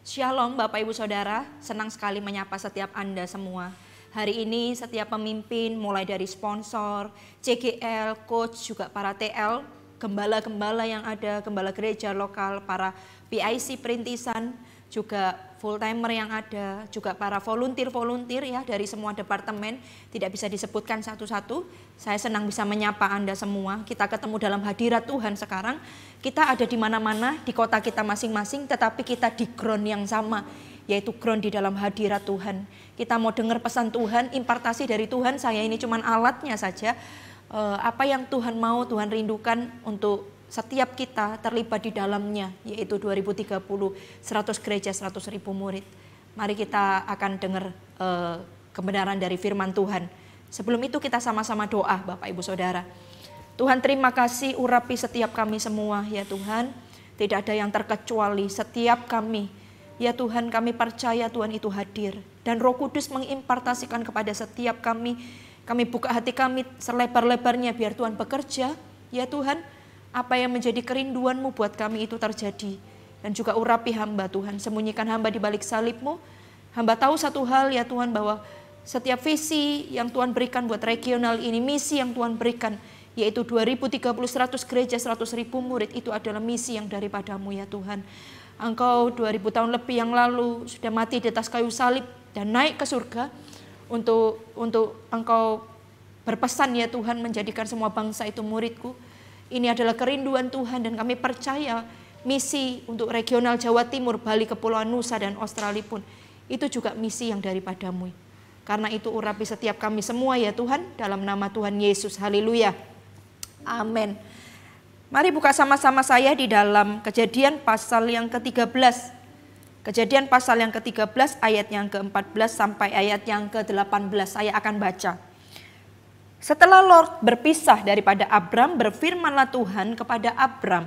Shalom Bapak Ibu Saudara, senang sekali menyapa setiap Anda semua. Hari ini setiap pemimpin mulai dari sponsor, CGL, coach, juga para TL, gembala-gembala yang ada, gembala gereja lokal, para PIC perintisan, juga full timer yang ada, juga para volunteer ya dari semua departemen, tidak bisa disebutkan satu-satu. Saya senang bisa menyapa Anda semua. Kita ketemu dalam hadirat Tuhan sekarang. Kita ada di mana-mana, di kota kita masing-masing, tetapi kita di ground yang sama, yaitu ground di dalam hadirat Tuhan. Kita mau dengar pesan Tuhan, impartasi dari Tuhan. Saya ini cuma alatnya saja. Apa yang Tuhan mau, Tuhan rindukan untuk setiap kita terlibat di dalamnya, yaitu 2030, 100 gereja, 100.000 murid. Mari kita akan dengar kebenaran dari firman Tuhan. Sebelum itu kita sama-sama doa Bapak Ibu Saudara. Tuhan, terima kasih urapi setiap kami semua ya Tuhan. Tidak ada yang terkecuali setiap kami. Ya Tuhan, kami percaya Tuhan itu hadir. Dan Roh Kudus mengimpartasikan kepada setiap kami. Kami buka hati kami selebar-lebarnya biar Tuhan bekerja. Ya Tuhan, apa yang menjadi kerinduan-Mu buat kami itu terjadi. Dan juga urapi hamba Tuhan, sembunyikan hamba di balik salib-Mu. Hamba tahu satu hal ya Tuhan, bahwa setiap visi yang Tuhan berikan buat regional ini, misi yang Tuhan berikan, yaitu 2030, 100 gereja, 100.000 murid, itu adalah misi yang daripada-Mu ya Tuhan. Engkau 2000 tahun lebih yang lalu sudah mati di atas kayu salib dan naik ke surga untuk Engkau berpesan ya Tuhan, menjadikan semua bangsa itu muridku. Ini adalah kerinduan Tuhan dan kami percaya misi untuk regional Jawa Timur, Bali, Kepulauan Nusa dan Australia pun itu juga misi yang daripada-Mu. Karena itu urapi setiap kami semua ya Tuhan, dalam nama Tuhan Yesus. Haleluya. Amin. Mari buka sama-sama saya di dalam Kejadian pasal yang ke-13. Kejadian pasal yang ke-13 ayat yang ke-14 sampai ayat yang ke-18. Saya akan baca. Setelah Lot berpisah daripada Abram, berfirmanlah Tuhan kepada Abram,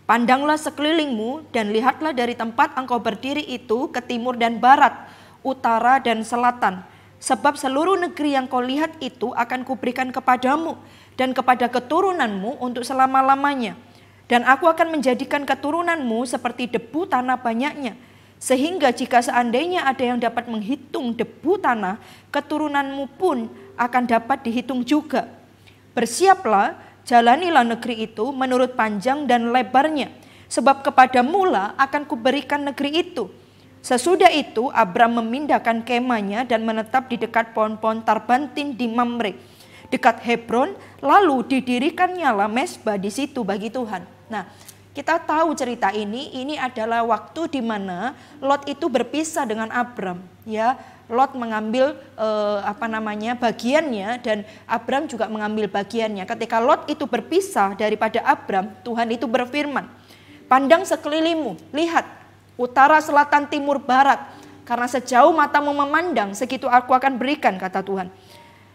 pandanglah sekelilingmu dan lihatlah dari tempat engkau berdiri itu ke timur dan barat, utara dan selatan. Sebab seluruh negeri yang kau lihat itu akan kuberikan kepadamu dan kepada keturunanmu untuk selama-lamanya. Dan aku akan menjadikan keturunanmu seperti debu tanah banyaknya. Sehingga jika seandainya ada yang dapat menghitung debu tanah, keturunanmu pun akan dapat dihitung juga. Bersiaplah, jalanilah negeri itu menurut panjang dan lebarnya. Sebab kepadamu lah akan kuberikan negeri itu. Sesudah itu Abram memindahkan kemahnya dan menetap di dekat pohon-pohon tarbantin di Mamre, dekat Hebron, lalu didirikannya lah mezbah di situ bagi Tuhan. Nah, kita tahu cerita ini adalah waktu di mana Lot itu berpisah dengan Abram, ya. Lot mengambil bagiannya dan Abram juga mengambil bagiannya. Ketika Lot itu berpisah daripada Abram, Tuhan itu berfirman, pandang sekelilingmu, lihat utara, selatan, timur, barat, karena sejauh matamu memandang, segitu aku akan berikan, kata Tuhan.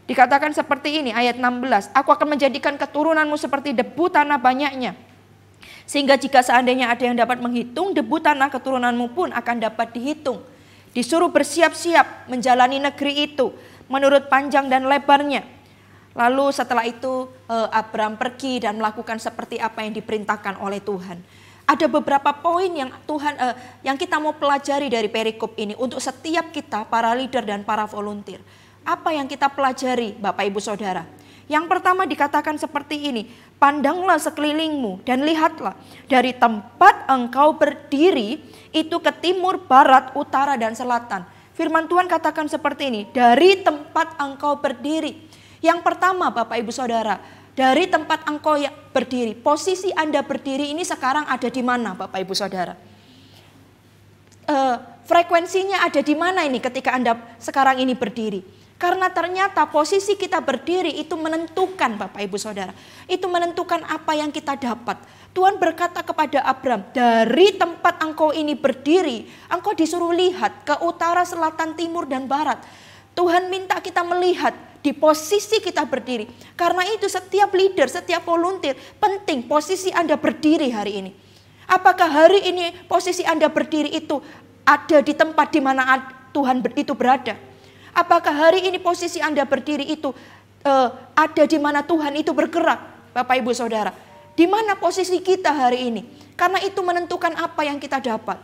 Dikatakan seperti ini, ayat 16, aku akan menjadikan keturunanmu seperti debu tanah banyaknya. Sehingga jika seandainya ada yang dapat menghitung, debu tanah keturunanmu pun akan dapat dihitung. Disuruh bersiap-siap menjalani negeri itu, menurut panjang dan lebarnya. Lalu setelah itu Abram pergi dan melakukan seperti apa yang diperintahkan oleh Tuhan. Ada beberapa poin yang yang kita mau pelajari dari perikop ini untuk setiap kita, para leader dan para volunteer. Apa yang kita pelajari Bapak Ibu Saudara? Yang pertama dikatakan seperti ini, pandanglah sekelilingmu dan lihatlah dari tempat engkau berdiri itu ke timur, barat, utara dan selatan. Firman Tuhan katakan seperti ini, dari tempat engkau berdiri. Yang pertama Bapak Ibu Saudara, dari tempat engkau yang berdiri, posisi Anda berdiri ini sekarang ada di mana Bapak Ibu Saudara? Frekuensinya ada di mana ini ketika Anda sekarang ini berdiri? Karena ternyata posisi kita berdiri itu menentukan Bapak Ibu Saudara. Itu menentukan apa yang kita dapat. Tuhan berkata kepada Abram, dari tempat engkau ini berdiri, engkau disuruh lihat ke utara, selatan, timur dan barat. Tuhan minta kita melihat di posisi kita berdiri. Karena itu setiap leader, setiap volunteer penting posisi Anda berdiri hari ini. Apakah hari ini posisi Anda berdiri itu ada di tempat di mana Tuhan itu berada? Apakah hari ini posisi Anda berdiri itu ada di mana Tuhan itu bergerak? Bapak Ibu Saudara, di mana posisi kita hari ini? Karena itu menentukan apa yang kita dapat.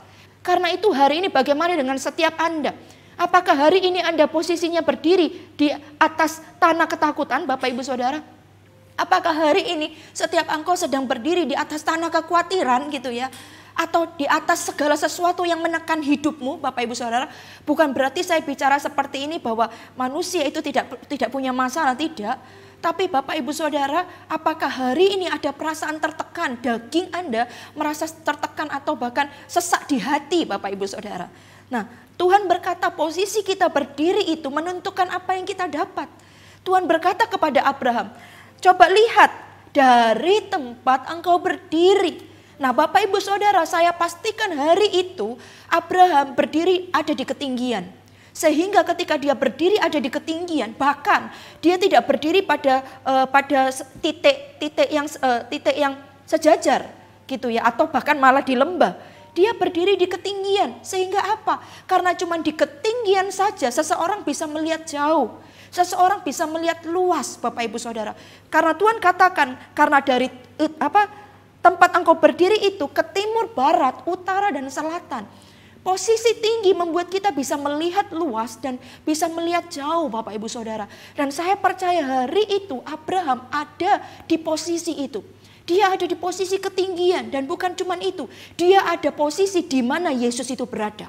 Karena itu hari ini bagaimana dengan setiap Anda? Apakah hari ini Anda posisinya berdiri di atas tanah ketakutan, Bapak Ibu Saudara? Apakah hari ini setiap engkau sedang berdiri di atas tanah kekhawatiran gitu ya? Atau di atas segala sesuatu yang menekan hidupmu, Bapak Ibu Saudara? Bukan berarti saya bicara seperti ini bahwa manusia itu tidak punya masalah, tidak. Tapi Bapak Ibu Saudara, apakah hari ini ada perasaan tertekan, daging Anda merasa tertekan atau bahkan sesak di hati, Bapak Ibu Saudara? Nah, Tuhan berkata posisi kita berdiri itu menentukan apa yang kita dapat. Tuhan berkata kepada Abraham, coba lihat dari tempat engkau berdiri. Nah, Bapak Ibu Saudara, saya pastikan hari itu Abraham berdiri ada di ketinggian. Sehingga ketika dia berdiri ada di ketinggian, bahkan dia tidak berdiri pada titik yang sejajar gitu ya, atau bahkan malah di lembah. Dia berdiri di ketinggian, sehingga apa? Karena cuma di ketinggian saja seseorang bisa melihat jauh. Seseorang bisa melihat luas, Bapak Ibu Saudara. Karena Tuhan katakan, karena dari tempat engkau berdiri itu ke timur, barat, utara dan selatan. Posisi tinggi membuat kita bisa melihat luas dan bisa melihat jauh, Bapak Ibu Saudara. Dan saya percaya hari itu Abraham ada di posisi itu. Dia ada di posisi ketinggian dan bukan cuma itu. Dia ada posisi di mana Yesus itu berada.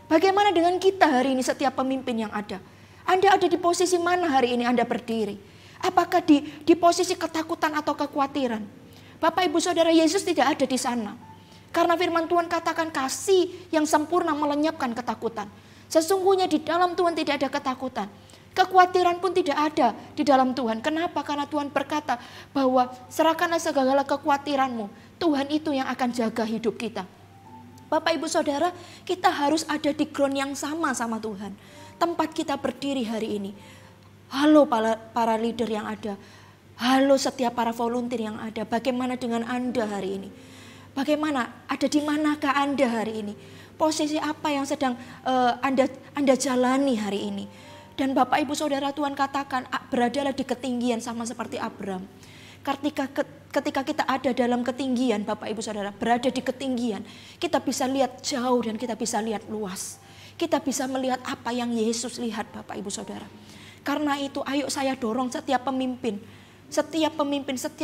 Bagaimana dengan kita hari ini setiap pemimpin yang ada? Anda ada di posisi mana hari ini Anda berdiri? Apakah di posisi ketakutan atau kekhawatiran? Bapak Ibu Saudara, Yesus tidak ada di sana. Karena firman Tuhan katakan kasih yang sempurna melenyapkan ketakutan. Sesungguhnya di dalam Tuhan tidak ada ketakutan. Kekhawatiran pun tidak ada di dalam Tuhan. Kenapa? Karena Tuhan berkata bahwa serahkanlah segala kekhawatiranmu. Tuhan itu yang akan jaga hidup kita. Bapak Ibu Saudara, kita harus ada di ground yang sama Tuhan. Tempat kita berdiri hari ini. Halo para leader yang ada. Halo setiap para volunteer yang ada. Bagaimana dengan Anda hari ini? Bagaimana? Ada di manakah Anda hari ini? Posisi apa yang sedang Anda jalani hari ini? Dan Bapak Ibu Saudara, Tuhan katakan beradalah di ketinggian sama seperti Abraham. Ketika kita ada dalam ketinggian, Bapak Ibu Saudara, berada di ketinggian, kita bisa lihat jauh dan kita bisa lihat luas. Kita bisa melihat apa yang Yesus lihat, Bapak Ibu Saudara. Karena itu ayo saya dorong setiap pemimpin, setiap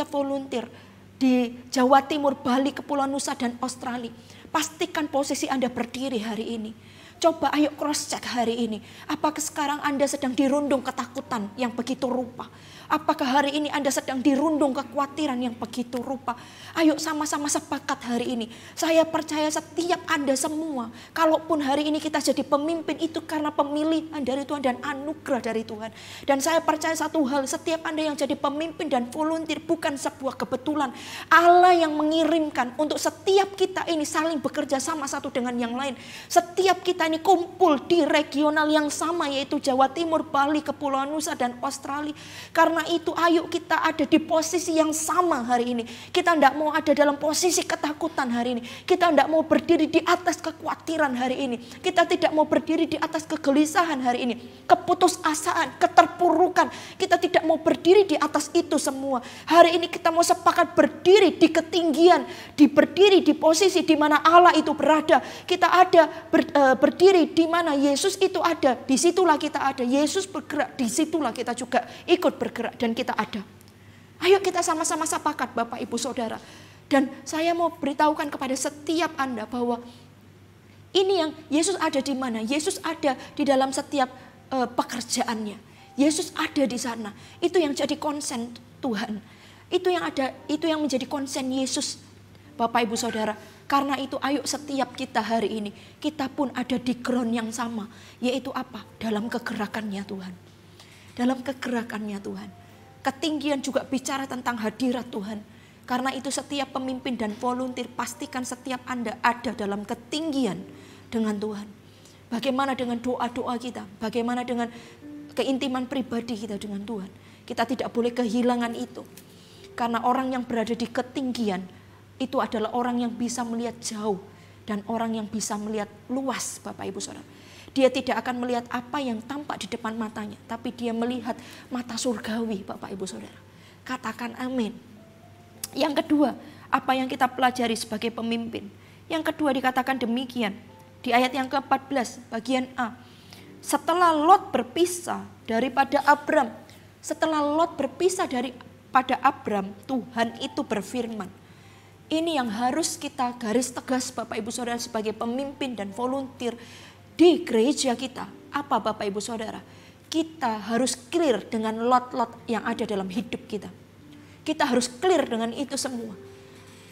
volunteer di Jawa Timur, Bali, Kepulauan Nusa dan Australia. Pastikan posisi Anda berdiri hari ini. Coba ayo cross check hari ini. Apakah sekarang Anda sedang dirundung ketakutan yang begitu rupa? Apakah hari ini Anda sedang dirundung kekhawatiran yang begitu rupa? Ayo sama-sama sepakat hari ini. Saya percaya setiap Anda semua, kalaupun hari ini kita jadi pemimpin itu karena pemilihan dari Tuhan dan anugerah dari Tuhan. Dan saya percaya satu hal, setiap Anda yang jadi pemimpin dan volunteer bukan sebuah kebetulan. Allah yang mengirimkan untuk setiap kita ini saling bekerja sama satu dengan yang lain. Setiap kita ini kumpul di regional yang sama, yaitu Jawa Timur, Bali, Kepulauan Nusa dan Australia. Karena itu ayo kita ada di posisi yang sama hari ini. Kita tidak mau ada dalam posisi ketakutan hari ini. Kita tidak mau berdiri di atas kekhawatiran hari ini. Kita tidak mau berdiri di atas kegelisahan hari ini. Keputusasaan, keterpurukan. Kita tidak mau berdiri di atas itu semua. Hari ini kita mau sepakat berdiri di ketinggian. Berdiri di posisi di mana Allah itu berada. Kita ada berdiri di mana Yesus itu ada. Disitulah kita ada. Yesus bergerak, disitulah kita juga ikut bergerak. Dan kita ada. Ayo kita sama-sama sepakat Bapak Ibu Saudara. Dan saya mau beritahukan kepada setiap Anda bahwa ini yang Yesus ada di mana? Yesus ada di dalam setiap pekerjaannya. Yesus ada di sana. Itu yang jadi konsen Tuhan. Itu yang menjadi konsen Yesus Bapak Ibu Saudara. Karena itu ayo setiap kita hari ini, kita pun ada di ground yang sama. Yaitu apa? Dalam kegerakannya Tuhan. Dalam kegerakannya Tuhan. Ketinggian juga bicara tentang hadirat Tuhan. Karena itu setiap pemimpin dan volunteer pastikan setiap Anda ada dalam ketinggian dengan Tuhan. Bagaimana dengan doa-doa kita? Bagaimana dengan keintiman pribadi kita dengan Tuhan? Kita tidak boleh kehilangan itu. Karena orang yang berada di ketinggian itu adalah orang yang bisa melihat jauh. Dan orang yang bisa melihat luas Bapak Ibu Saudara. Dia tidak akan melihat apa yang tampak di depan matanya. Tapi dia melihat mata surgawi Bapak Ibu Saudara. Katakan amin. Yang kedua, apa yang kita pelajari sebagai pemimpin. Yang kedua dikatakan demikian. Di ayat yang ke-14 bagian A. Setelah Lot berpisah daripada Abram. Setelah Lot berpisah daripada Abram, Tuhan itu berfirman. Ini yang harus kita garis tegas Bapak Ibu Saudara sebagai pemimpin dan volunteer di gereja kita. Apa Bapak Ibu Saudara? Kita harus clear dengan lot-lot yang ada dalam hidup kita. Kita harus clear dengan itu semua.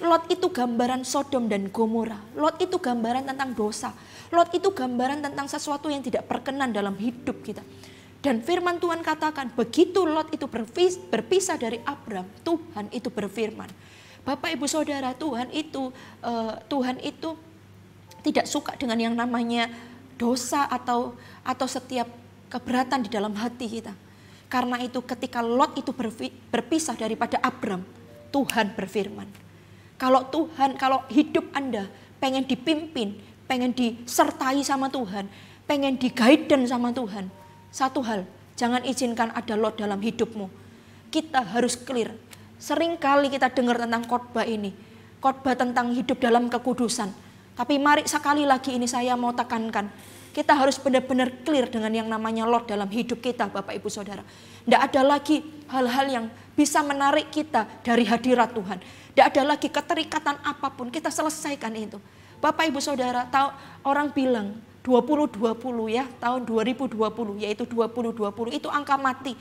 Lot itu gambaran Sodom dan Gomora. Lot itu gambaran tentang dosa. Lot itu gambaran tentang sesuatu yang tidak berkenan dalam hidup kita. Dan firman Tuhan katakan, begitu Lot itu berpisah dari Abram, Tuhan itu berfirman. Bapak Ibu Saudara, Tuhan itu tidak suka dengan yang namanya dosa atau setiap keberatan di dalam hati kita. Karena itu ketika Lot itu berpisah daripada Abram, Tuhan berfirman. Kalau hidup Anda pengen dipimpin, pengen disertai sama Tuhan, pengen di-guidance sama Tuhan, satu hal, jangan izinkan ada Lot dalam hidupmu. Kita harus clear. Sering kali kita dengar tentang khotbah ini, khotbah tentang hidup dalam kekudusan. Tapi mari sekali lagi ini saya mau tekankan, kita harus benar-benar clear dengan yang namanya Lot dalam hidup kita, Bapak Ibu Saudara. Tidak ada lagi hal-hal yang bisa menarik kita dari hadirat Tuhan. Tidak ada lagi keterikatan apapun, kita selesaikan itu. Bapak Ibu Saudara, orang bilang 2020 ya, tahun 2020 yaitu 2020 itu angka mati.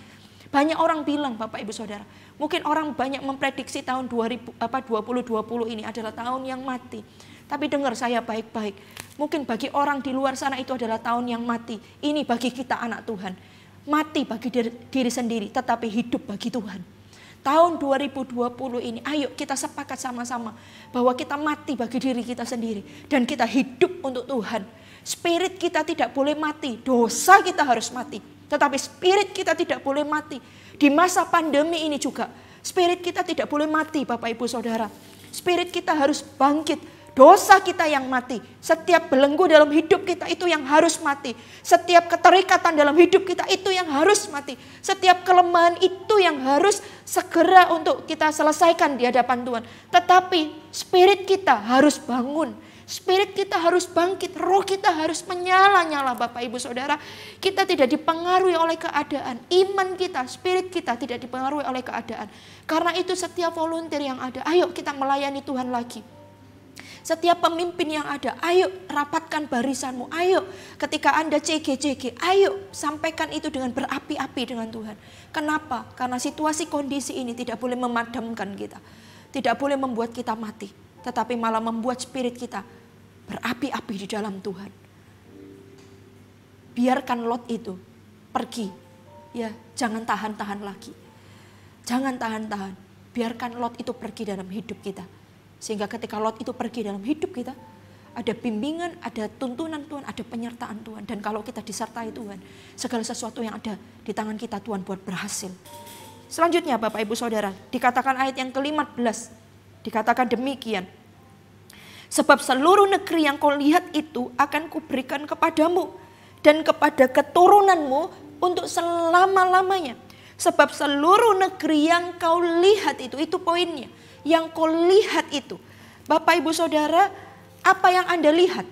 Banyak orang bilang Bapak Ibu Saudara, mungkin orang banyak memprediksi tahun 2020 ini adalah tahun yang mati. Tapi dengar saya baik-baik, mungkin bagi orang di luar sana itu adalah tahun yang mati. Ini bagi kita anak Tuhan, mati bagi diri sendiri tetapi hidup bagi Tuhan. Tahun 2020 ini, ayo kita sepakat sama-sama bahwa kita mati bagi diri kita sendiri dan kita hidup untuk Tuhan. Spirit kita tidak boleh mati, dosa kita harus mati, tetapi spirit kita tidak boleh mati. Di masa pandemi ini juga, spirit kita tidak boleh mati Bapak Ibu Saudara. Spirit kita harus bangkit. Dosa kita yang mati. Setiap belenggu dalam hidup kita itu yang harus mati. Setiap keterikatan dalam hidup kita itu yang harus mati. Setiap kelemahan itu yang harus segera untuk kita selesaikan di hadapan Tuhan. Tetapi spirit kita harus bangun. Spirit kita harus bangkit. Roh kita harus menyala-nyala Bapak Ibu Saudara. Kita tidak dipengaruhi oleh keadaan. Iman kita, spirit kita tidak dipengaruhi oleh keadaan. Karena itu setiap volunteer yang ada, ayo kita melayani Tuhan lagi. Setiap pemimpin yang ada, ayo rapatkan barisanmu, ayo ketika Anda CG, ayo sampaikan itu dengan berapi-api dengan Tuhan. Kenapa? Karena situasi kondisi ini tidak boleh memadamkan kita. Tidak boleh membuat kita mati, tetapi malah membuat spirit kita berapi-api di dalam Tuhan. Biarkan Lot itu pergi, ya jangan tahan-tahan lagi. Jangan tahan-tahan, biarkan Lot itu pergi dalam hidup kita. Sehingga ketika Lot itu pergi dalam hidup kita, ada bimbingan, ada tuntunan Tuhan, ada penyertaan Tuhan. Dan kalau kita disertai Tuhan, segala sesuatu yang ada di tangan kita Tuhan buat berhasil. Selanjutnya Bapak Ibu Saudara, dikatakan ayat yang ke-15, dikatakan demikian. Sebab seluruh negeri yang kau lihat itu akan kuberikan kepadamu dan kepada keturunanmu untuk selama-lamanya. Sebab seluruh negeri yang kau lihat itu poinnya. Yang kau lihat itu, Bapak Ibu Saudara, apa yang Anda lihat,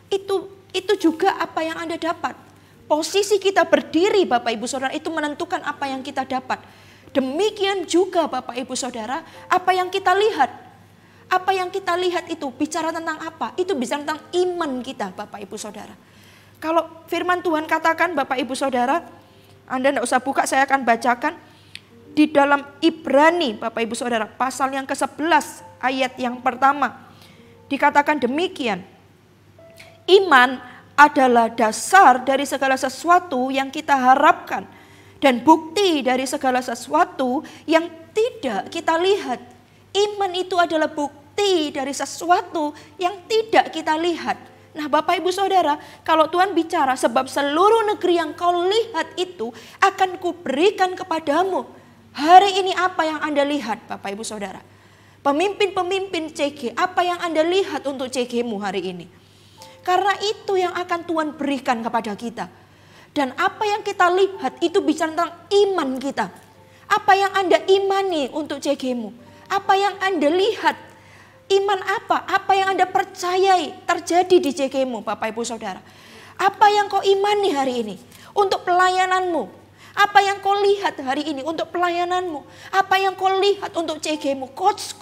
itu juga apa yang Anda dapat. Posisi kita berdiri Bapak Ibu Saudara itu menentukan apa yang kita dapat. Demikian juga Bapak Ibu Saudara, apa yang kita lihat. Apa yang kita lihat itu bicara tentang apa? Itu bicara tentang iman kita Bapak Ibu Saudara. Kalau firman Tuhan katakan Bapak Ibu Saudara, Anda tidak usah buka, saya akan bacakan. Di dalam Ibrani Bapak Ibu Saudara pasal yang ke-11 ayat yang pertama. Dikatakan demikian. Iman adalah dasar dari segala sesuatu yang kita harapkan. Dan bukti dari segala sesuatu yang tidak kita lihat. Iman itu adalah bukti dari sesuatu yang tidak kita lihat. Nah Bapak Ibu Saudara, kalau Tuhan bicara sebab seluruh negeri yang kau lihat itu akan kuberikan kepadamu. Hari ini apa yang Anda lihat Bapak Ibu Saudara? Pemimpin-pemimpin CG, apa yang Anda lihat untuk CG-mu hari ini? Karena itu yang akan Tuhan berikan kepada kita. Dan apa yang kita lihat itu bicara tentang iman kita. Apa yang Anda imani untuk CG-mu? Apa yang Anda lihat Iman apa? Apa yang Anda percayai terjadi di JG-mu, Bapak Ibu Saudara? Apa yang kau imani hari ini untuk pelayananmu? Apa yang kau lihat hari ini untuk pelayananmu? Apa yang kau lihat untuk CG-mu, coach?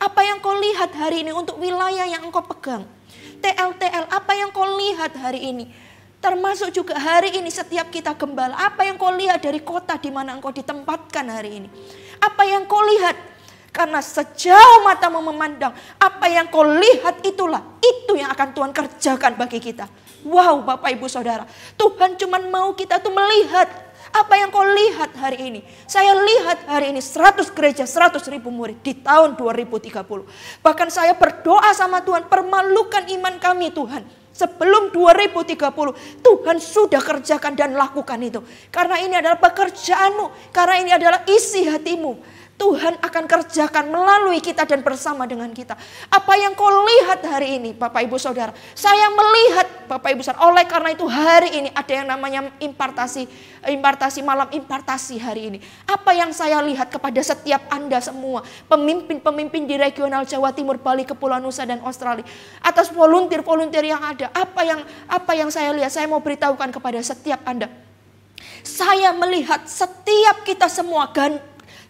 Apa yang kau lihat hari ini untuk wilayah yang engkau pegang? TL, apa yang kau lihat hari ini? Termasuk juga hari ini setiap kita gembala, apa yang kau lihat dari kota di mana engkau ditempatkan hari ini? Apa yang kau lihat? Karena sejauh matamu memandang, apa yang kau lihat itulah, itu yang akan Tuhan kerjakan bagi kita. Wow, Bapak Ibu Saudara, Tuhan cuma mau kita tuh melihat. Apa yang kau lihat hari ini? Saya lihat hari ini 100 gereja, 100.000 murid di tahun 2030. Bahkan saya berdoa sama Tuhan, permalukan iman kami Tuhan. Sebelum 2030, Tuhan sudah kerjakan dan lakukan itu. Karena ini adalah pekerjaanmu, karena ini adalah isi hatimu. Tuhan akan kerjakan melalui kita dan bersama dengan kita. Apa yang kau lihat hari ini, Bapak Ibu Saudara? Saya melihat, Bapak Ibu Saudara, oleh karena itu hari ini ada yang namanya impartasi malam impartasi hari ini. Apa yang saya lihat kepada setiap Anda semua, pemimpin-pemimpin di regional Jawa Timur, Bali, Kepulauan Nusa dan Australia, atas volunteer-volunteer yang ada. Apa yang saya lihat, saya mau beritahukan kepada setiap Anda. Saya melihat setiap kita semua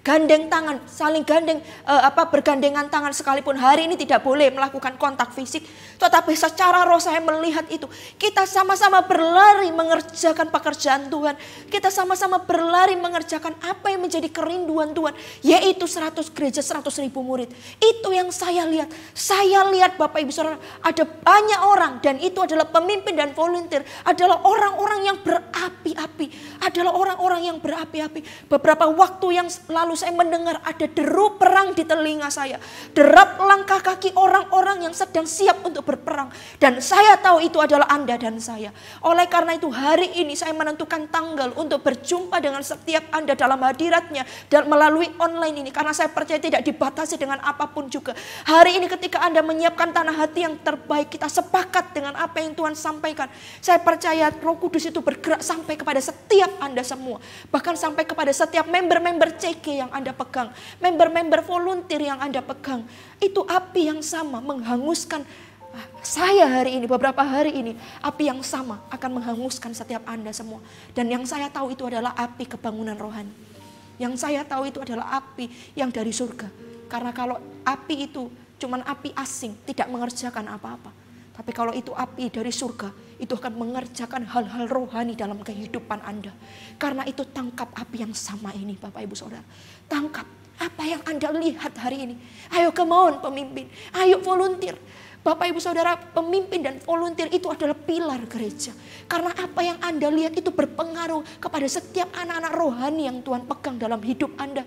gandeng tangan, saling bergandengan tangan, sekalipun hari ini tidak boleh melakukan kontak fisik, tetapi secara roh saya melihat itu. Kita sama-sama berlari mengerjakan pekerjaan Tuhan. Kita sama-sama berlari mengerjakan apa yang menjadi kerinduan Tuhan, yaitu 100 gereja, 100.000 murid. Itu yang saya lihat. Saya lihat, Bapak Ibu Saudara, ada banyak orang, dan itu adalah pemimpin dan volunteer, adalah orang-orang yang berapi-api, adalah orang-orang yang berapi-api. Beberapa waktu yang lalu saya mendengar ada deru perang di telinga saya. Derap langkah kaki orang-orang yang sedang siap untuk berperang. Dan saya tahu itu adalah Anda dan saya. Oleh karena itu hari ini saya menentukan tanggal untuk berjumpa dengan setiap Anda dalam hadiratnya dan melalui online ini. Karena saya percaya tidak dibatasi dengan apapun juga. Hari ini ketika Anda menyiapkan tanah hati yang terbaik, kita sepakat dengan apa yang Tuhan sampaikan. Saya percaya Roh Kudus itu bergerak sampai kepada setiap Anda semua. Bahkan sampai kepada setiap member-member CG yang Anda pegang, member-member volunteer yang Anda pegang. Itu api yang sama menghanguskan saya hari ini, beberapa hari ini. Api yang sama akan menghanguskan setiap Anda semua. Dan yang saya tahu itu adalah api kebangunan rohani. Yang saya tahu itu adalah api yang dari surga. Karena kalau api itu cuman api asing, tidak mengerjakan apa-apa. Tapi kalau itu api dari surga, itu akan mengerjakan hal-hal rohani dalam kehidupan Anda. Karena itu tangkap api yang sama ini, Bapak Ibu Saudara. Tangkap apa yang Anda lihat hari ini. Ayo kemauan pemimpin, ayo volunteer. Bapak Ibu Saudara, pemimpin dan volunteer itu adalah pilar gereja. Karena apa yang Anda lihat itu berpengaruh kepada setiap anak-anak rohani yang Tuhan pegang dalam hidup Anda.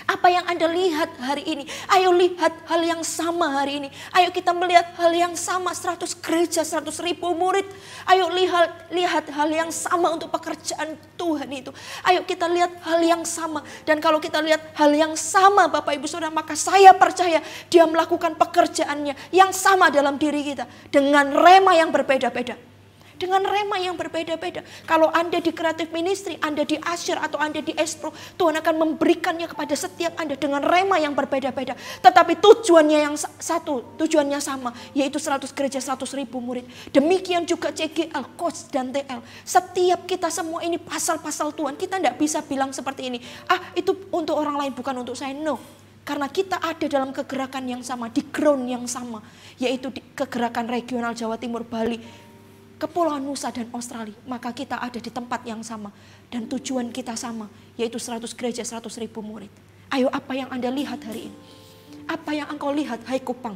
Apa yang Anda lihat hari ini? Ayo lihat hal yang sama hari ini. Ayo kita melihat hal yang sama, 100 gereja, 100.000 murid. Ayo lihat hal yang sama untuk pekerjaan Tuhan itu. Ayo kita lihat hal yang sama. Dan kalau kita lihat hal yang sama, Bapak Ibu Saudara, maka saya percaya dia melakukan pekerjaannya yang sama dalam diri kita. Dengan rema yang berbeda-beda. Dengan rema yang berbeda-beda. Kalau Anda di Creative Ministry, Anda di Asyir atau Anda di Espro, Tuhan akan memberikannya kepada setiap Anda dengan rema yang berbeda-beda. Tetapi tujuannya yang satu, tujuannya sama, yaitu 100 gereja, 100.000 murid. Demikian juga CGL, Coach dan TL. Setiap kita semua ini pasal-pasal Tuhan. Kita tidak bisa bilang seperti ini, itu untuk orang lain bukan untuk saya. No. Karena kita ada dalam kegerakan yang sama, di ground yang sama, yaitu di kegerakan regional Jawa Timur, Bali, Kepulauan Nusa dan Australia, maka kita ada di tempat yang sama dan tujuan kita sama, yaitu 100 gereja, 100.000 murid. Ayo, apa yang Anda lihat hari ini? Apa yang engkau lihat, hai Kupang?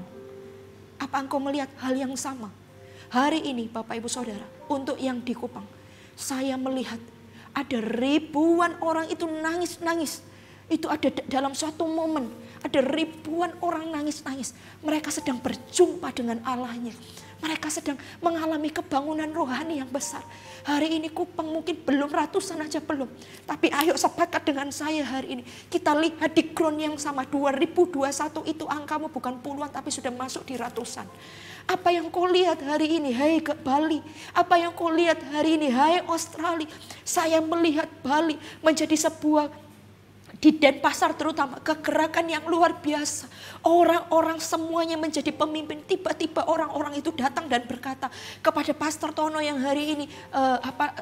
Apa engkau melihat hal yang sama? Hari ini, Bapak Ibu Saudara, untuk yang di Kupang, saya melihat ada ribuan orang itu nangis-nangis. Itu ada dalam suatu momen, ada ribuan orang nangis-nangis. Mereka sedang berjumpa dengan Allahnya. Mereka sedang mengalami kebangunan rohani yang besar. Hari ini Kupang mungkin belum ratusan aja belum. Tapi ayo sepakat dengan saya hari ini. Kita lihat di ground yang sama, 2021 itu angkamu bukan puluhan tapi sudah masuk di ratusan. Apa yang kau lihat hari ini, hai ke Bali? Apa yang kau lihat hari ini, hai Australia? Saya melihat Bali menjadi sebuah di Denpasar terutama, kegerakan yang luar biasa. Orang-orang semuanya menjadi pemimpin. Tiba-tiba orang-orang itu datang dan berkata kepada Pastor Tono yang hari ini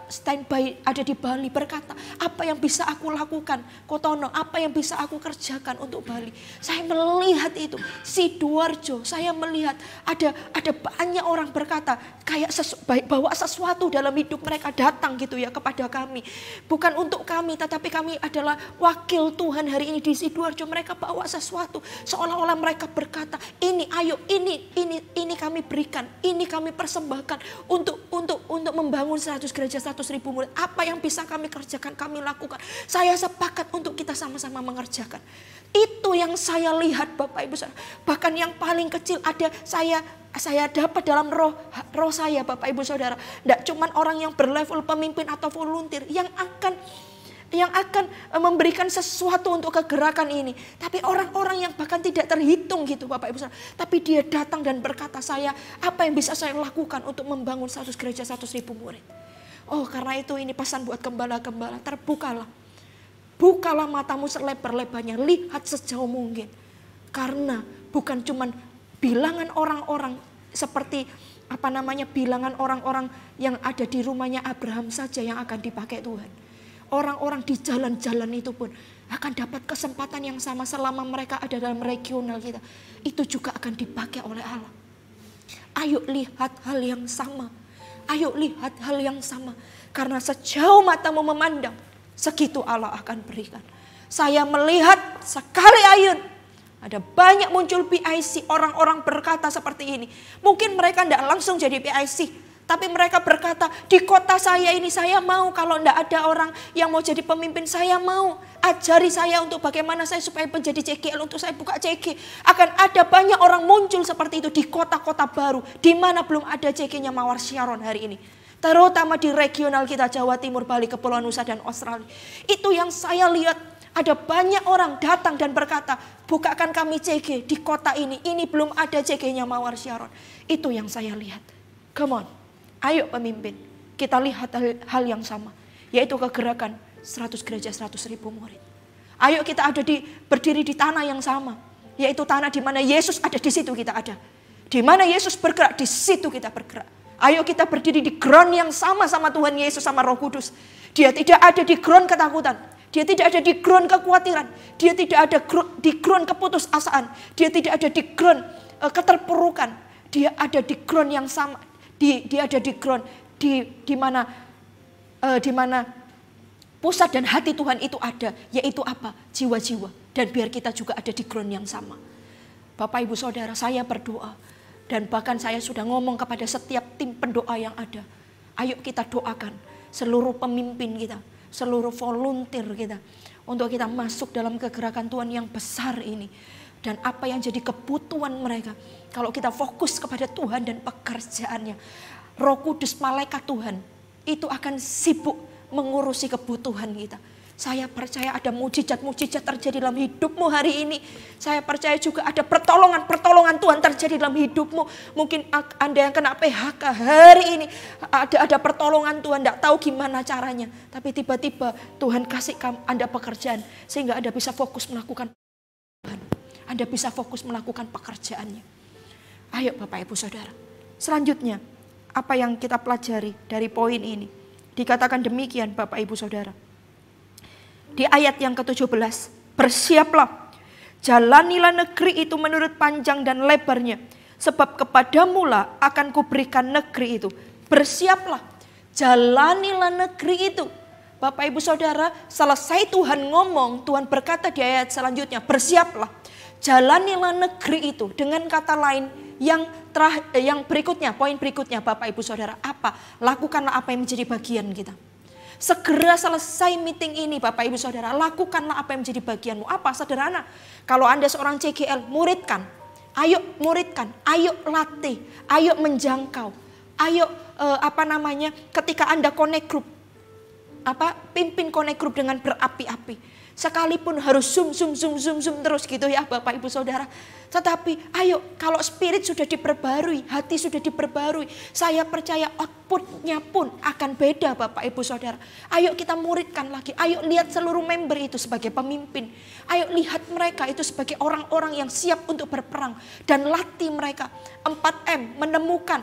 standby ada di Bali, berkata, apa yang bisa aku lakukan, Ko Tono, apa yang bisa aku kerjakan untuk Bali. Saya melihat itu, Sidoarjo, saya melihat ada banyak orang berkata kayak bawa sesuatu dalam hidup mereka datang gitu ya kepada kami. Bukan untuk kami, tetapi kami adalah wakil Tuhan hari ini di Sidoarjo. Mereka bawa sesuatu seolah-olah mereka berkata, ini ayo, ini kami berikan, ini kami persembahkan untuk membangun 100 gereja 100.000 murid. Apa yang bisa kami kerjakan, kami lakukan. Saya sepakat untuk kita sama-sama mengerjakan. Itu yang saya lihat Bapak Ibu Saudara. Bahkan yang paling kecil ada saya dapat dalam roh saya Bapak Ibu Saudara. Tidak cuma orang yang berlevel pemimpin atau volunteer yang akan memberikan sesuatu untuk kegerakan ini. Tapi orang-orang yang bahkan tidak terhitung gitu Bapak Ibu Saudara. Tapi dia datang dan berkata, apa yang bisa saya lakukan untuk membangun 100 gereja 100.000 murid. Oh, karena itu ini pesan buat gembala-gembala, terbukalah. Bukalah matamu selebar-lebarnya, lihat sejauh mungkin. Karena bukan cuma bilangan orang-orang seperti bilangan orang-orang yang ada di rumahnya Abraham saja yang akan dipakai Tuhan. Orang-orang di jalan-jalan itu pun akan dapat kesempatan yang sama selama mereka ada dalam regional kita. Itu juga akan dipakai oleh Allah. Ayo lihat hal yang sama. Ayo lihat hal yang sama. Karena sejauh matamu memandang, segitu Allah akan berikan. Saya melihat sekali ayun. Ada banyak muncul PIC, orang-orang berkata seperti ini. Mungkin mereka tidak langsung jadi PIC. Tapi mereka berkata, di kota saya ini saya mau, kalau tidak ada orang yang mau jadi pemimpin, saya mau. Ajari saya untuk bagaimana saya supaya menjadi CGL, untuk saya buka CG. Akan ada banyak orang muncul seperti itu di kota-kota baru, di mana belum ada CG-nya Mawar Sharon hari ini. Terutama di regional kita, Jawa Timur, Bali, Kepulauan Nusa, dan Australia. Itu yang saya lihat, ada banyak orang datang dan berkata, bukakan kami CG di kota ini belum ada CG-nya Mawar Sharon. Itu yang saya lihat. Come on. Ayo pemimpin, kita lihat hal yang sama, yaitu kegerakan 100 gereja 100.000 murid. Ayo kita berdiri di tanah yang sama, yaitu tanah di mana Yesus ada, di situ kita ada. Di mana Yesus bergerak, di situ kita bergerak. Ayo kita berdiri di ground yang sama Tuhan Yesus sama Roh Kudus. Dia tidak ada di ground ketakutan. Dia tidak ada di ground kekhawatiran. Dia tidak ada di ground keputusasaan. Dia tidak ada di ground keterpurukan. Dia ada di ground yang sama. Dia ada di ground di mana pusat dan hati Tuhan itu ada, yaitu apa? Jiwa-jiwa. Dan biar kita juga ada di ground yang sama. Bapak Ibu Saudara, saya berdoa dan bahkan saya sudah ngomong kepada setiap tim pendoa yang ada. Ayo kita doakan seluruh pemimpin kita, seluruh volunteer kita, untuk kita masuk dalam kegerakan Tuhan yang besar ini. Dan apa yang jadi kebutuhan mereka. Kalau kita fokus kepada Tuhan dan pekerjaannya. Roh Kudus, malaikat Tuhan. Itu akan sibuk mengurusi kebutuhan kita. Saya percaya ada mujizat-mujizat terjadi dalam hidupmu hari ini. Saya percaya juga ada pertolongan Tuhan terjadi dalam hidupmu. Mungkin Anda yang kena PHK hari ini. Ada pertolongan Tuhan, tidak tahu gimana caranya. Tapi tiba-tiba Tuhan kasih Anda pekerjaan. Sehingga Anda bisa fokus melakukan Tuhan. Anda bisa fokus melakukan pekerjaannya. Ayo Bapak Ibu Saudara. Selanjutnya, apa yang kita pelajari dari poin ini? Dikatakan demikian Bapak Ibu Saudara. Di ayat yang ke-17, bersiaplah, jalanilah negeri itu menurut panjang dan lebarnya, sebab kepadamulah akan kuberikan negeri itu. Bersiaplah, jalanilah negeri itu. Bapak Ibu Saudara, selesai Tuhan ngomong, Tuhan berkata di ayat selanjutnya, bersiaplah, jalanilah negeri itu. Dengan kata lain, yang berikutnya, poin berikutnya Bapak Ibu Saudara, apa? Lakukanlah apa yang menjadi bagian kita. Segera selesai meeting ini Bapak Ibu Saudara, lakukanlah apa yang menjadi bagianmu. Apa? Sederhana. Kalau Anda seorang CGL, muridkan. Ayo muridkan, ayo latih, ayo menjangkau. Ayo ketika Anda connect group, pimpin connect group dengan berapi-api. Sekalipun harus zoom terus gitu ya Bapak Ibu Saudara. Tetapi ayo kalau spirit sudah diperbarui, hati sudah diperbarui, saya percaya outputnya pun akan beda Bapak Ibu Saudara. Ayo kita muridkan lagi, ayo lihat seluruh member itu sebagai pemimpin. Ayo lihat mereka itu sebagai orang-orang yang siap untuk berperang. Dan latih mereka 4M, menemukan,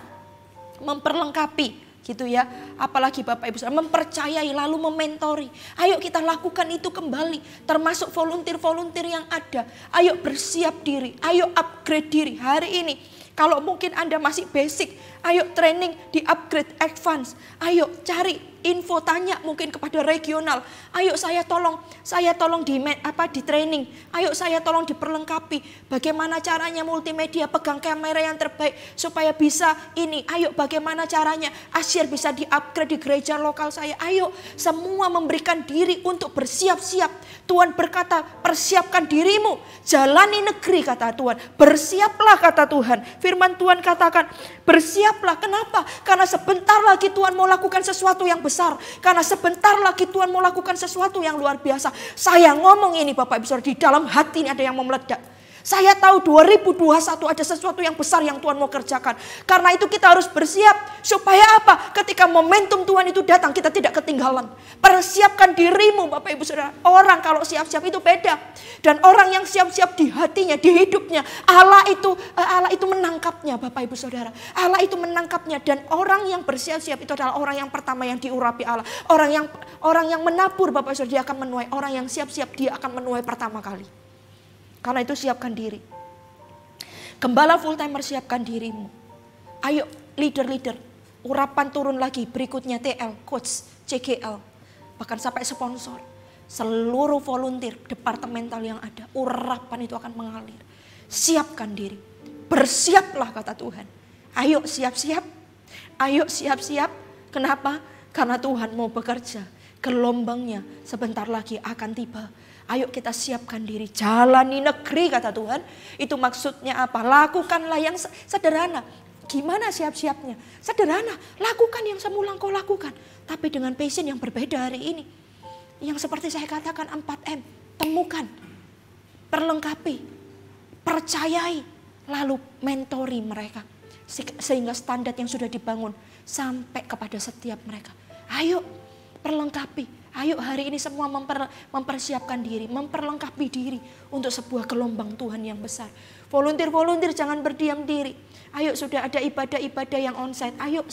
memperlengkapi. Gitu ya, apalagi Bapak Ibu Saudara mempercayai lalu mementori. Ayo kita lakukan itu kembali, termasuk volunteer-volunteer yang ada. Ayo bersiap diri, ayo upgrade diri hari ini. Kalau mungkin Anda masih basic, ayo training di upgrade advance. Ayo cari info, tanya mungkin kepada regional. Ayo saya tolong di training. Ayo saya tolong diperlengkapi. Bagaimana caranya multimedia, pegang kamera yang terbaik supaya bisa ini. Ayo bagaimana caranya asyir bisa di-upgrade di gereja lokal saya. Ayo semua memberikan diri untuk bersiap-siap. Tuhan berkata, persiapkan dirimu, jalani negeri kata Tuhan. Bersiaplah kata Tuhan. Firman Tuhan katakan, bersiaplah. Kenapa? Karena sebentar lagi Tuhan mau lakukan sesuatu yang besar. Karena sebentar lagi Tuhan mau lakukan sesuatu yang luar biasa. Saya ngomong ini Bapak Ibu Saudara, di dalam hati ini ada yang mau meledak. Saya tahu 2021 ada sesuatu yang besar yang Tuhan mau kerjakan. Karena itu kita harus bersiap. Supaya apa? Ketika momentum Tuhan itu datang, kita tidak ketinggalan. Persiapkan dirimu Bapak Ibu Saudara. Orang kalau siap-siap itu beda. Dan orang yang siap-siap di hatinya, di hidupnya, Allah itu menangkapnya Bapak Ibu Saudara. Allah itu menangkapnya. Dan orang yang bersiap-siap itu adalah orang yang pertama yang diurapi Allah. Orang yang menabur Bapak Ibu Saudara, dia akan menuai. Orang yang siap-siap dia akan menuai pertama kali. Karena itu siapkan diri. Gembala full timer, siapkan dirimu. Ayo leader-leader, urapan turun lagi. Berikutnya TL, coach, CGL, bahkan sampai sponsor. Seluruh volunteer departemental yang ada, urapan itu akan mengalir. Siapkan diri. Bersiaplah kata Tuhan. Ayo siap-siap. Ayo siap-siap. Kenapa? Karena Tuhan mau bekerja. Gelombangnya sebentar lagi akan tiba. Ayo kita siapkan diri, jalani negeri kata Tuhan. Itu maksudnya apa? Lakukanlah yang sederhana. Gimana siap-siapnya? Sederhana, lakukan yang semula kau lakukan. Tapi dengan passion yang berbeda hari ini. Yang seperti saya katakan 4M. Temukan, perlengkapi, percayai, lalu mentori mereka. Sehingga standar yang sudah dibangun sampai kepada setiap mereka. Ayo perlengkapi. Ayo hari ini semua mempersiapkan diri, memperlengkapi diri untuk sebuah gelombang Tuhan yang besar. Volunteer jangan berdiam diri. Ayo sudah ada ibadah-ibadah yang onsite, ayo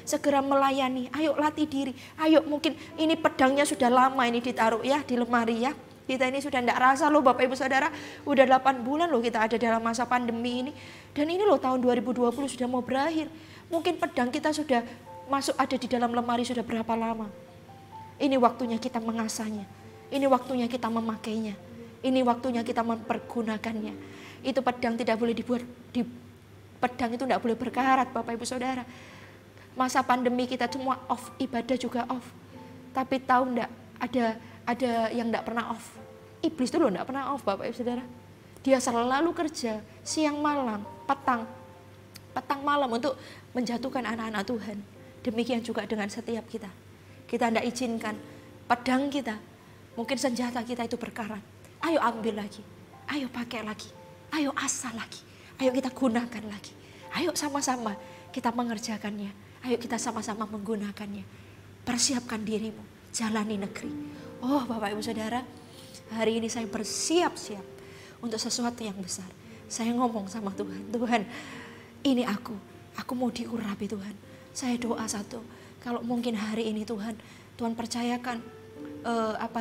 segera melayani, ayo latih diri. Ayo mungkin ini pedangnya sudah lama ini ditaruh ya di lemari ya. Kita ini sudah tidak rasa loh Bapak Ibu Saudara, udah 8 bulan loh kita ada dalam masa pandemi ini. Dan ini loh tahun 2020 sudah mau berakhir. Mungkin pedang kita sudah masuk ada di dalam lemari sudah berapa lama. Ini waktunya kita mengasahnya. Ini waktunya kita memakainya. Ini waktunya kita mempergunakannya. Itu pedang tidak boleh dibuat. Pedang itu tidak boleh berkarat Bapak Ibu Saudara. Masa pandemi kita semua off. Ibadah juga off. Tapi tahu enggak ada yang enggak pernah off. Iblis itu loh enggak pernah off Bapak Ibu Saudara. Dia selalu kerja siang malam, petang malam untuk menjatuhkan anak-anak Tuhan. Demikian juga dengan setiap kita. Kita tidak izinkan pedang kita, mungkin senjata kita itu berkarat. Ayo ambil lagi, ayo pakai lagi, ayo asah lagi, ayo kita gunakan lagi. Ayo sama-sama kita mengerjakannya, ayo kita sama-sama menggunakannya. Persiapkan dirimu, jalani negeri. Oh Bapak Ibu Saudara, hari ini saya bersiap-siap untuk sesuatu yang besar. Saya ngomong sama Tuhan, Tuhan ini aku mau diurapi Tuhan. Saya doa satu. Kalau mungkin hari ini Tuhan percayakan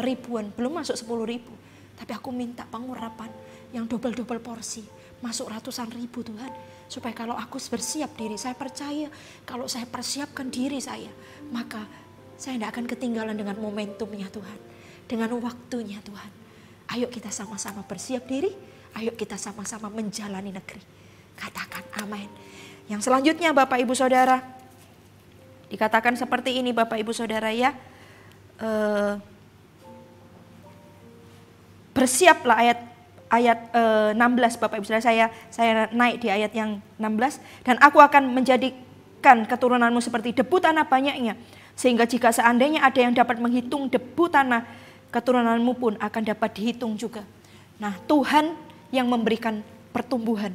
ribuan, belum masuk 10.000. Tapi aku minta pengurapan yang double porsi. Masuk ratusan ribu Tuhan. Supaya kalau aku bersiap diri, saya percaya kalau saya persiapkan diri saya, maka saya tidak akan ketinggalan dengan momentumnya Tuhan. Dengan waktunya Tuhan. Ayo kita sama-sama bersiap diri. Ayo kita sama-sama menjalani negeri. Katakan amin. Yang selanjutnya Bapak Ibu Saudara. Dikatakan seperti ini Bapak Ibu Saudara ya. Bersiaplah ayat 16 Bapak Ibu Saudara, saya naik di ayat yang 16. Dan aku akan menjadikan keturunanmu seperti debu tanah banyaknya. Sehingga jika seandainya ada yang dapat menghitung debu tanah keturunanmu pun akan dapat dihitung juga. Nah, Tuhan yang memberikan pertumbuhan.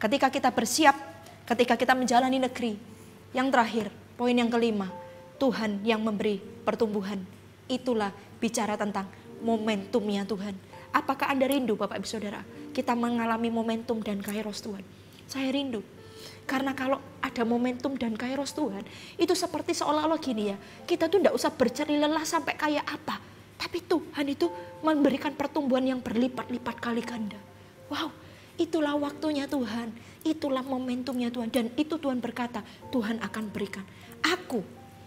Ketika kita bersiap, ketika kita menjalani negeri. Yang terakhir, poin yang kelima, Tuhan yang memberi pertumbuhan. Itulah bicara tentang momentumnya Tuhan. Apakah Anda rindu Bapak Ibu Saudara? Kita mengalami momentum dan kairos Tuhan. Saya rindu. Karena kalau ada momentum dan kairos Tuhan, itu seperti seolah-olah gini ya. Kita tuh tidak usah bercari lelah sampai kayak apa. Tapi Tuhan itu memberikan pertumbuhan yang berlipat-lipat kali ganda. Wow, itulah waktunya Tuhan. Itulah momentumnya Tuhan. Dan itu Tuhan berkata, Tuhan akan berikan. Aku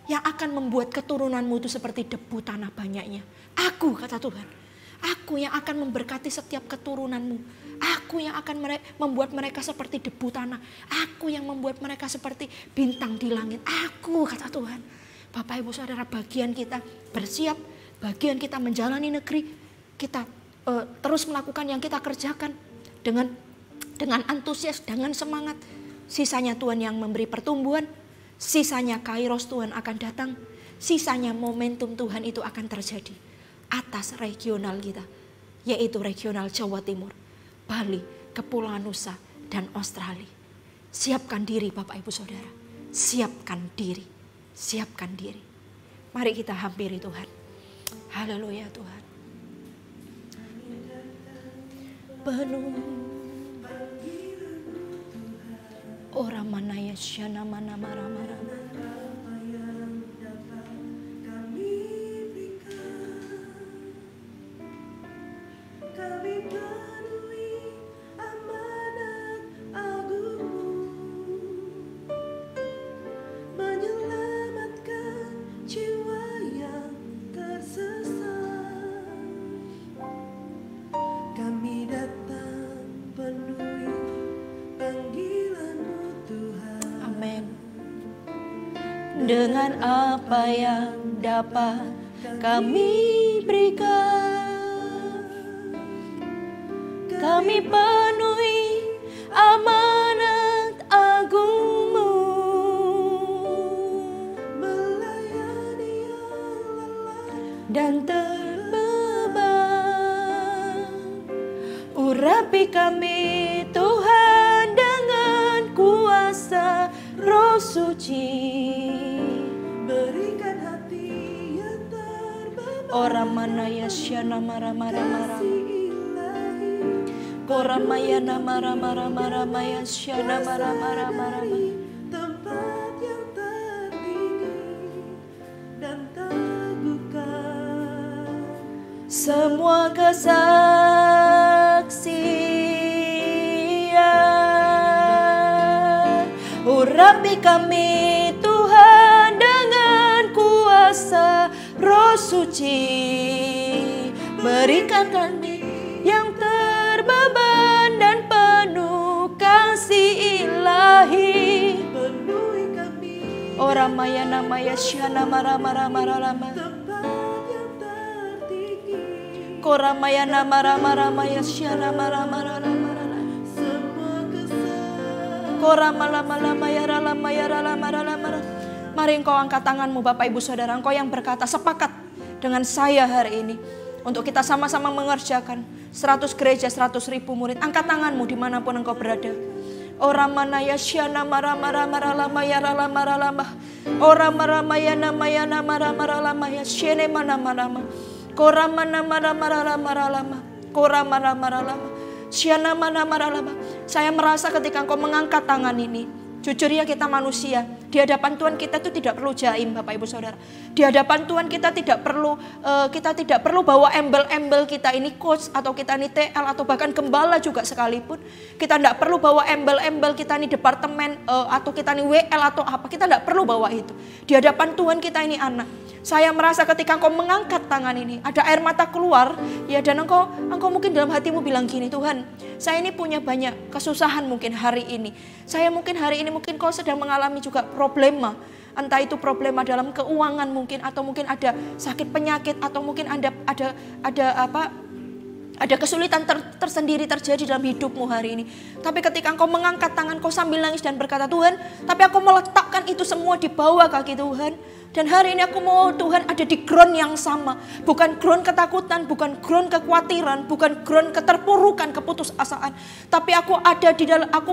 yang akan membuat keturunanmu itu seperti debu tanah banyaknya. Aku, kata Tuhan. Aku yang akan memberkati setiap keturunanmu. Aku yang akan membuat mereka seperti debu tanah. Aku yang membuat mereka seperti bintang di langit. Aku, kata Tuhan. Bapak Ibu Saudara, bagian kita bersiap, bagian kita menjalani negeri, kita terus melakukan yang kita kerjakan dengan antusias, dengan semangat. Sisanya Tuhan yang memberi pertumbuhan, sisanya kairos Tuhan akan datang, sisanya momentum Tuhan itu akan terjadi atas regional kita, yaitu regional Jawa Timur, Bali, Kepulauan Nusa, dan Australia. Siapkan diri Bapak Ibu Saudara, siapkan diri, siapkan diri. Mari kita hampiri Tuhan. Haleluya Tuhan. Penuh orang mana ya syana mana marah-marah. Dengan apa yang dapat kami berikan, kami penuhi amanat agung-Mu, melayani yang lelah dan terbeban. Urapi kami Tuhan dengan kuasa Roh Suci. Berikan hati yang terbeban. Orang mana ya syana marah-marah-marah. Koramaya marah-marah-marah maya syana marah-marah-marah. Tempat yang tertinggi dan terbuka. Semua kesaksian. Urapi kami Tuhan dengan kuasa Roh Suci. Berikan kami yang terbeban dan penuh kasih ilahi. Penuhi kami. Orang maya namanya syana marah-marah-marah lama. Tempat yang tertinggi. Koramaya marah-marah maya syana marah-marah lama. Mari engkau angkat tanganmu Bapak Ibu Saudara, engkau yang berkata sepakat dengan saya hari ini untuk kita sama-sama mengerjakan 100 gereja 100.000 murid. Angkat tanganmu dimanapun engkau berada. Orang mana ya syana marah-marah lama ya lama. Orang marah-maya namaya marah-marah ya syene mana-mana. Koram mana marah-marah lama. Koram marah-marah lama. Syana mana-marah lama. Saya merasa ketika engkau mengangkat tangan ini, jujur ya kita manusia, di hadapan Tuhan kita itu tidak perlu jaim Bapak Ibu Saudara. Di hadapan Tuhan kita tidak perlu bawa embel-embel kita ini coach atau kita ini TL atau bahkan gembala juga sekalipun. Kita tidak perlu bawa embel-embel kita ini departemen atau kita ini WL atau apa. Kita tidak perlu bawa itu. Di hadapan Tuhan kita ini anak. Saya merasa ketika engkau mengangkat tangan ini, ada air mata keluar, ya, dan engkau mungkin dalam hatimu bilang gini, Tuhan, saya ini punya banyak kesusahan mungkin hari ini. Saya mungkin hari ini mungkin kau sedang mengalami juga problema, entah itu problema dalam keuangan mungkin, atau mungkin ada sakit penyakit, atau mungkin ada Ada kesulitan tersendiri terjadi dalam hidupmu hari ini. Tapi ketika engkau mengangkat tangan, kau sambil nangis dan berkata, Tuhan, tapi aku meletakkan itu semua di bawah kaki Tuhan. Dan hari ini aku mau Tuhan ada di ground yang sama. Bukan ground ketakutan, bukan ground kekhawatiran, bukan ground keterpurukan, keputusasaan. Tapi aku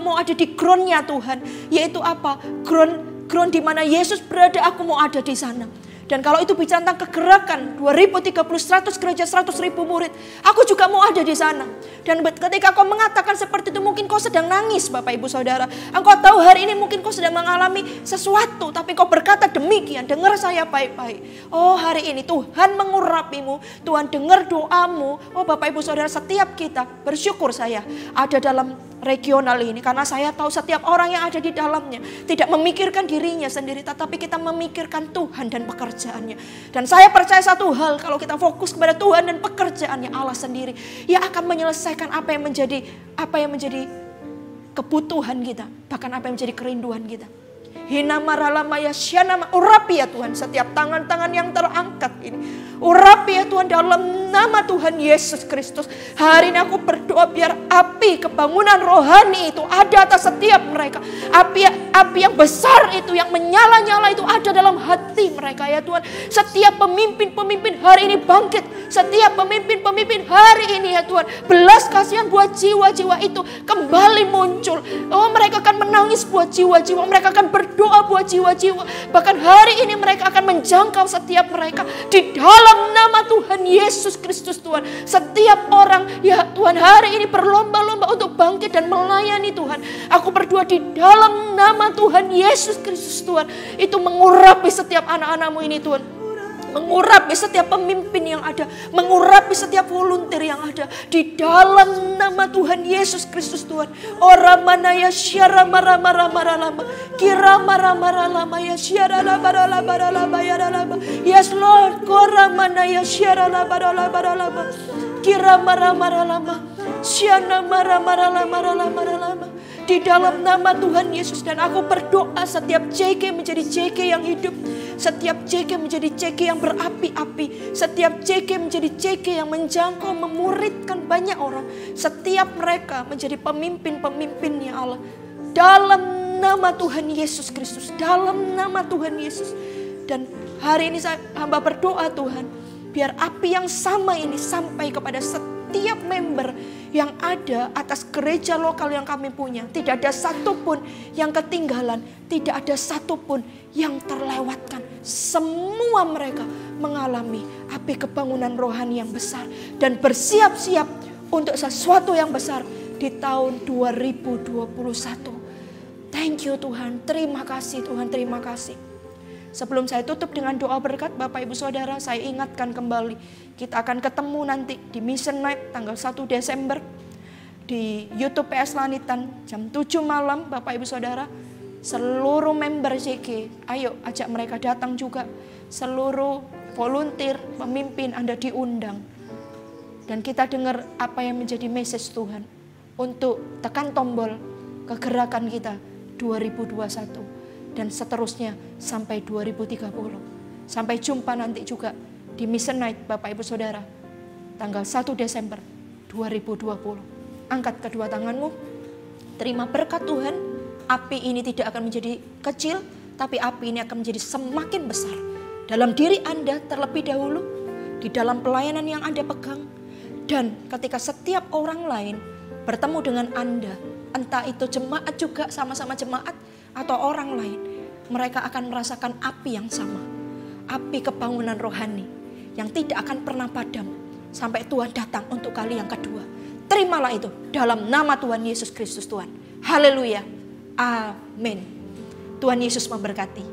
mau ada di groundnya Tuhan. Yaitu apa? Ground di mana Yesus berada, aku mau ada di sana. Dan kalau itu bicara tentang kegerakan 2030, 100 gereja, 100.000 murid, aku juga mau ada di sana. Dan ketika kau mengatakan seperti itu, mungkin kau sedang nangis Bapak Ibu Saudara. Engkau tahu hari ini mungkin kau sedang mengalami sesuatu, tapi kau berkata demikian, dengar saya baik-baik. Oh, hari ini Tuhan mengurapimu, Tuhan dengar doamu. Oh Bapak Ibu Saudara, setiap kita bersyukur saya ada dalam regional ini, karena saya tahu setiap orang yang ada di dalamnya tidak memikirkan dirinya sendiri, tetapi kita memikirkan Tuhan dan pekerjaannya. Dan saya percaya satu hal, kalau kita fokus kepada Tuhan dan pekerjaannya Allah sendiri, Ia akan menyelesaikan apa yang menjadi kebutuhan kita, bahkan apa yang menjadi kerinduan kita. Hina maralama ya syana, urapi ya Tuhan setiap tangan-tangan yang terangkat ini. Urapi ya Tuhan dalam nama Tuhan Yesus Kristus. Hari ini aku berdoa biar api kebangunan rohani itu ada atas setiap mereka. Api yang besar itu, yang menyala-nyala itu ada dalam hati mereka ya Tuhan. Setiap pemimpin-pemimpin hari ini bangkit. Setiap pemimpin-pemimpin hari ini ya Tuhan, belas kasihan buat jiwa-jiwa itu kembali muncul. Oh, mereka akan menangis buat jiwa-jiwa. Mereka akan berdoa buat jiwa-jiwa. Bahkan hari ini mereka akan menjangkau setiap mereka di dalam nama Tuhan Yesus Kristus Tuhan. Setiap orang ya Tuhan hari ini berlomba-lomba untuk bangkit dan melayani Tuhan. Aku berdoa di dalam nama Tuhan Yesus Kristus Tuhan. Itu mengurapi setiap anak-anakmu ini Tuhan. Mengurapi setiap pemimpin yang ada, mengurapi setiap volunteer yang ada di dalam nama Tuhan Yesus Kristus Tuhan. Ora manaya syara marama kira marama ya syara lama ya lama. Yes Lord, kora manaya syara lama kira marama syana marama di dalam nama Tuhan Yesus. Dan aku berdoa setiap JK menjadi JK yang hidup, setiap JK menjadi JK yang berapi-api, setiap JK menjadi JK yang menjangkau, memuridkan banyak orang. Setiap mereka menjadi pemimpin-pemimpinnya Allah. Dalam nama Tuhan Yesus Kristus, dalam nama Tuhan Yesus. Dan hari ini hamba berdoa Tuhan, biar api yang sama ini sampai kepada setiap member yang ada atas gereja lokal yang kami punya. Tidak ada satupun yang ketinggalan, tidak ada satupun yang terlewatkan. Semua mereka mengalami api kebangunan rohani yang besar dan bersiap-siap untuk sesuatu yang besar di tahun 2021. Thank you Tuhan, terima kasih Tuhan, terima kasih. Sebelum saya tutup dengan doa berkat, Bapak Ibu Saudara, saya ingatkan kembali, kita akan ketemu nanti di Mission Night tanggal 1 Desember di YouTube PS Lanitan jam 7 malam, Bapak Ibu Saudara. Seluruh member JK, ayo ajak mereka datang juga. Seluruh volunteer, pemimpin Anda diundang. Dan kita dengar apa yang menjadi message Tuhan untuk tekan tombol kegerakan kita 2021. Dan seterusnya sampai 2030. Sampai jumpa nanti juga di Mission Night Bapak Ibu Saudara. Tanggal 1 Desember 2020. Angkat kedua tanganmu. Terima berkat Tuhan. Api ini tidak akan menjadi kecil. Tapi api ini akan menjadi semakin besar. Dalam diri Anda terlebih dahulu. Di dalam pelayanan yang Anda pegang. Dan ketika setiap orang lain bertemu dengan Anda. Entah itu jemaat juga, sama-sama jemaat. Atau orang lain, mereka akan merasakan api yang sama. Api kebangunan rohani yang tidak akan pernah padam sampai Tuhan datang untuk kali yang kedua. Terimalah itu dalam nama Tuhan Yesus Kristus Tuhan. Haleluya. Amin. Tuhan Yesus memberkati.